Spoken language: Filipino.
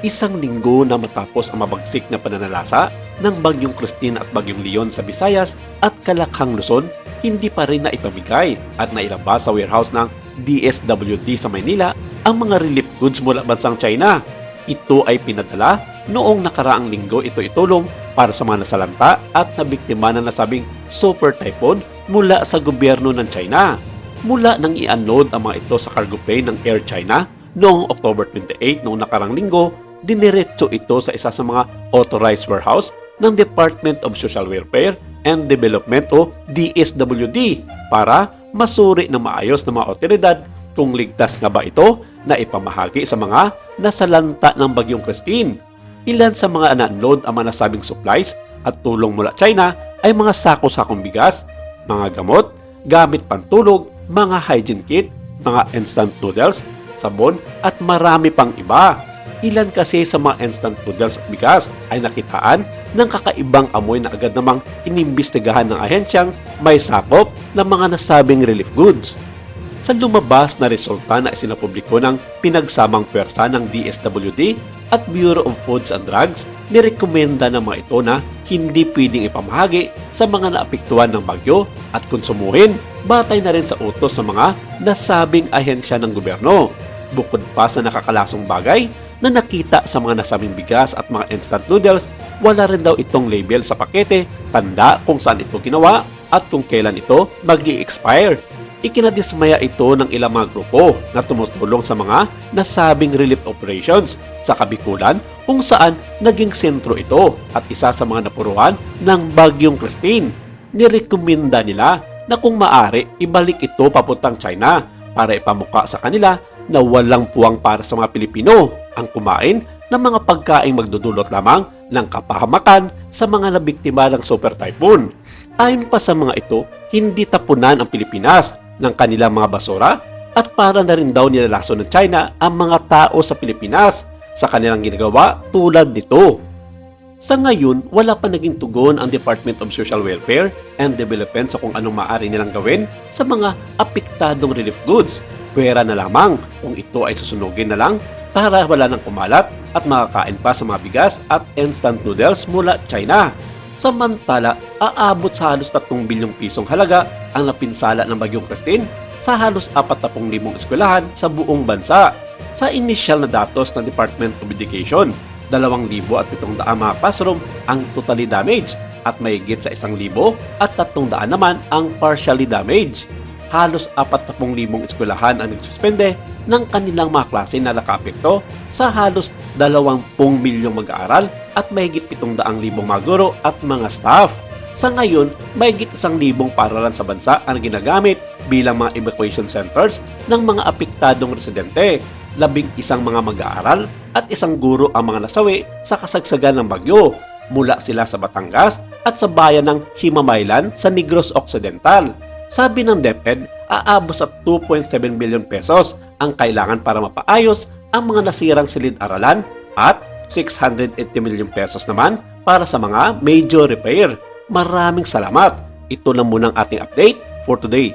Isang linggo na matapos ang mabagsik na pananalasa ng Bagyong Christine at Bagyong Leon sa Visayas at Kalakhang Luzon, hindi pa rin naipamigay at nailabas sa warehouse ng DSWD sa Maynila ang mga relief goods mula bansang China. Ito ay pinadala noong nakaraang linggo. Ito itulong para sa mga nasalanta at nabiktima ng nasabing super typhoon mula sa gobyerno ng China. Mula nang i-unload ang mga ito sa cargo plane ng Air China noong October 28 noong nakarang linggo, diniretso ito sa isa sa mga authorized warehouse ng Department of Social Welfare and Development o DSWD para masuri ng maayos ng mga otoridad kung ligtas nga ba ito na ipamahagi sa mga nasalanta ng Bagyong Christine. Ilan sa mga na-unload ang mga nasabing supplies at tulong mula China ay mga sako-sakong bigas, mga gamot, gamit pantulog, mga hygiene kit, mga instant noodles, sabon at marami pang iba. Ilan kasi sa mga instant noodles at bigas ay nakitaan ng kakaibang amoy na agad namang inimbestigahan ng ahensyang may sakop ng mga nasabing relief goods. Sa lumabas na resulta na isinapubliko ng pinagsamang pwersa ng DSWD at Bureau of Foods and Drugs, nirekomenda ng mga ito na hindi pwedeng ipamahagi sa mga naapektuhan ng bagyo at konsumuhin batay na rin sa utos sa mga nasabing ahensya ng gobyerno. Bukod pa sa nakakalasong bagay na nakita sa mga nasabing bigas at mga instant noodles, wala rin daw itong label sa pakete, tanda kung saan ito ginawa at kung kailan ito mag-i-expire. Ikinadismaya ito ng ilang mga grupo na tumutulong sa mga nasabing relief operations sa Kabikulan kung saan naging sentro ito at isa sa mga napuruhan ng Bagyong Christine. Nirekomenda nila na kung maaari ibalik ito papuntang China para ipamuka sa kanila na walang puwang para sa mga Pilipino ang kumain ng mga pagkaing magdudulot lamang ng kapahamakan sa mga nabiktima ng super typhoon. Ayon pa sa mga ito, hindi tapunan ang Pilipinas ng kanilang mga basura at para na rin daw nilalaso ng China ang mga tao sa Pilipinas sa kanilang ginagawa tulad nito. Sa ngayon, wala pa naging tugon ang Department of Social Welfare and Development sa kung anong maaari nilang gawin sa mga apektadong relief goods. Pwera na lamang kung ito ay susunugin na lang para wala nang kumalat at makakain pa sa mga bigas at instant noodles mula China. Samantala, aabot sa halos 3 bilyong pisong halaga ang napinsala ng Bagyong Christine sa halos 40,000 eskwelahan sa buong bansa. Sa initial na datos ng Department of Education, 2,700 mga classroom ang totally damaged at mahigit sa 1,300 naman ang partially damaged. Halos 40,000 eskwelahan ang nagsuspende ng kanilang mga klase na nakaapekto sa halos 20 milyong mag-aaral at mahigit 700,000 mga guro at mga staff. Sa ngayon, mahigit 1,000 paaralan sa bansa ang ginagamit bilang mga evacuation centers ng mga apektadong residente. 11 mga mag-aaral at 1 guro ang mga nasawi sa kasagsagan ng bagyo. Mula sila sa Batangas at sa bayan ng Himamaylan sa Negros Occidental. Sabi ng DepEd, aabot sa 2.7 billion pesos ang kailangan para mapaayos ang mga nasirang silid-aralan at 680 million pesos naman para sa mga major repair. Maraming salamat. Ito lang muna ang ating update for today.